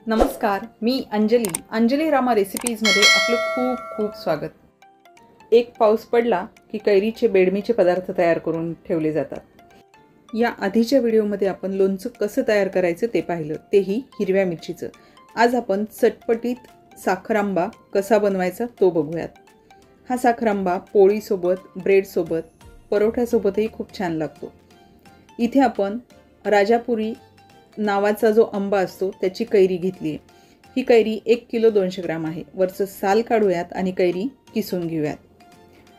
नमस्कार, मी अंजली रामा रेसिपीजमध्ये आपलं खूप खूप स्वागत। एक पाऊस पडला की कैरीचे बेडमीचे पदार्थ तयार करून ठेवले जातात। या आधीच्या व्हिडिओमध्ये आपण लोणचं कसं तयार करायचं ते पाहिलं, तेही हिरव्या मिरचीचं। आज आपण चटपटीत साखर आंबा कसा बनवायचा तो बघूयात। हा साखर आंबा पोळीसोबत, ब्रेडसोबत, परोठ्यासोबतही खूप छान लागतो। इथे आपण राजापुरी नावाचा जो आंबा असतो त्याची कैरी घेतली आहे। ही कैरी 1 किलो 200 ग्राम आहे। वरचं साल काढूयात आणि कैरी किसून घेऊयात।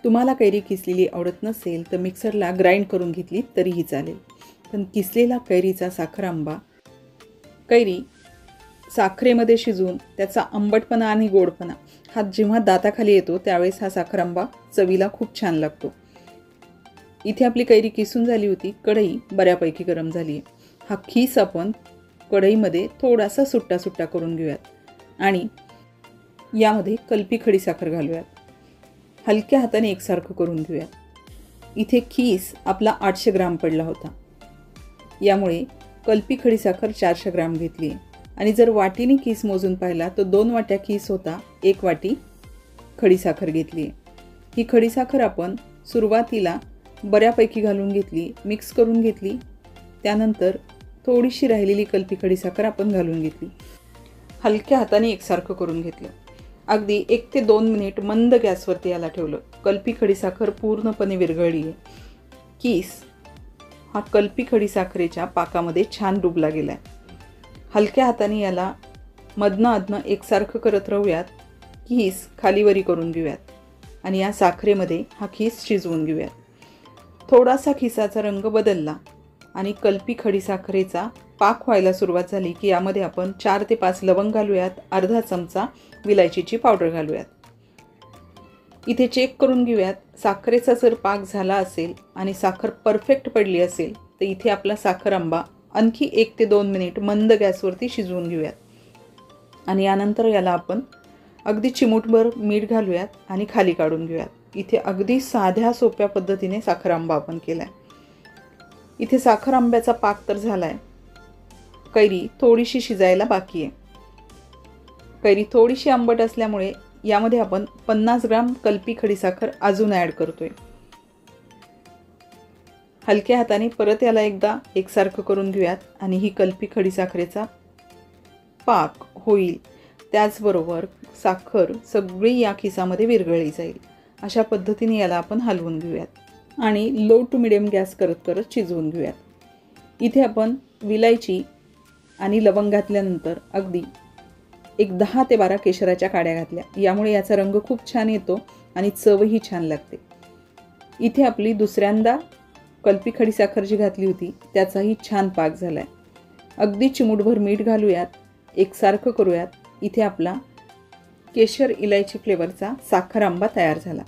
तुम्हाला कैरी किसलेली आवडत नसेल तर मिक्सरला ग्राइंड करून घेतली तरीही चालेल, पण किसलेला कैरीचा साखर आंबा, कैरी साखरेमध्ये शिजून त्याचा आंबटपणा आणि गोडपणा हा जेव्हा दाताखाली येतो त्यावेळेस हा साखर आंबा चवीला खूप छान लागतो। इथे आपली कैरी किसून झाली होती। कढई बऱ्यापैकी गरम झाली आहे। हा खीस आपण कढईमध्ये थोडासा सुट्टा सुट्टा करून घेऊयात आणि यामध्ये कलपी खडी साखर घालूयात। हलक्या हाताने एकसारखं करून घेऊयात। इथे खीस आपला 800 ग्राम पडला होता, यामुळे कलपी खडी साखर 400 ग्राम घेतली आहे। आणि जर वाटीने खीस मोजून पाहिला तर 2 वाट्या खीस होता, 1 वाटी खडी साखर घेतली आहे। ही खडी साखर आपण सुरुवातीला बऱ्यापैकी घालून घेतली, मिक्स करून घेतली। त्यानंतर थोडीशी राहिलेली कलपी खडी साखर आपण घालून घेतली। हलक्या हाताने एकसारखं करून घेतलं। अगदी 1 ते 2 मिनिट मंद गॅसवरती याला ठेवलं। कलपी खडी साखर पूर्णपणे विरघळली आहे। कीस हा कलपी खडी साखरेच्या पाकामध्ये छान डुबला गेलाय। हलक्या हाताने याला मधनं अधनं एकसारखं करत राहूयात। कीस खालीवरी करून घेऊयात आणि या साखरेमध्ये हा खीस शिजवून घेऊयात। थोडासा खिसाचा रंग बदलला आणि कलपी खडी साखरेचा पाक व्हायला सुरुवात झाली की यामध्ये आपण 4 ते 5 लवंग घालूयात, अर्धा चमचा विलायचीची पावडर घालूयात। इथे चेक करून घेऊयात साखरेचा जर पाक झाला असेल आणि साखर परफेक्ट पडली असेल तर इथे आपला साखर आंबा आणखी 1 ते 2 मिनिट मंद गॅसवरती शिजवून घेऊयात आणि यानंतर याला आपण अगदी चिमूटभर मीठ घालूयात आणि खाली काढून घेऊयात। इथे अगदी साध्या सोप्या पद्धतीने साखर आंबा आपण केलाय। इथे साखर आंब्याचा पाक तर झालाय, कैरी थोडीशी शिजायला बाकी आहे। कैरी थोडीशी आंबट असल्यामुळे यामध्ये आपण 50 ग्राम कलपी खडी साखर अजून ॲड करतोय। हलक्या हाताने परत याला एकदा एकसारखं करून घेऊयात आणि ही कलपी खडी साखरेचा पाक होईल, त्याचबरोबर साखर सगळी या खिसामध्ये विरघळली जाईल। अशा पद्धतीने याला आपण हलवून घेऊयात आणि लो टू मिडियम गॅस करत करत शिजवून घेऊयात। इथे आपण विलायची आणि लवंग घातल्यानंतर अगदी 10 ते 12 केशराच्या काड्या घातल्या, यामुळे याचा रंग खूप छान येतो आणि चवही छान लागते। इथे आपली दुसऱ्यांदा कलपी खडी साखर जी घातली होती त्याचाही छान पाक झालाय। अगदी चिमूटभर मीठ घालूयात, एकसारखं करूयात। इथे आपला केशर इलायची फ्लेवरचा साखर आंबा तयार झाला।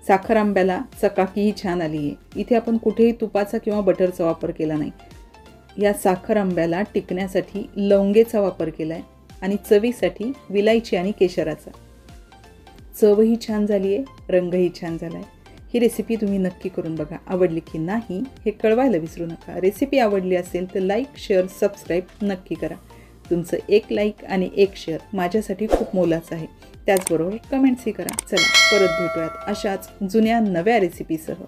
साखर आंब्याला चकाकीही छान आली आहे। इथे आपण कुठेही तुपाचा किंवा बटरचा वापर केला नाही। या साखर आंब्याला टिकण्यासाठी लवंगेचा वापर केला आहे आणि चवीसाठी विलायची आणि केशराचा। चवही छान झाली आहे, रंगही छान झाला आहे। ही रेसिपी तुम्ही नक्की करून बघा। आवडली की नाही हे कळवायला विसरू नका। रेसिपी आवडली असेल तर लाईक, शेअर, सबस्क्राईब नक्की करा। तुमचं 1 लाईक आणि 1 शेअर माझ्यासाठी खूप मोलाचं आहे। त्याचबरोबर कमेंट्सही करा। चला परत भेटूयात अशाच जुन्या नव्या रेसिपीसह।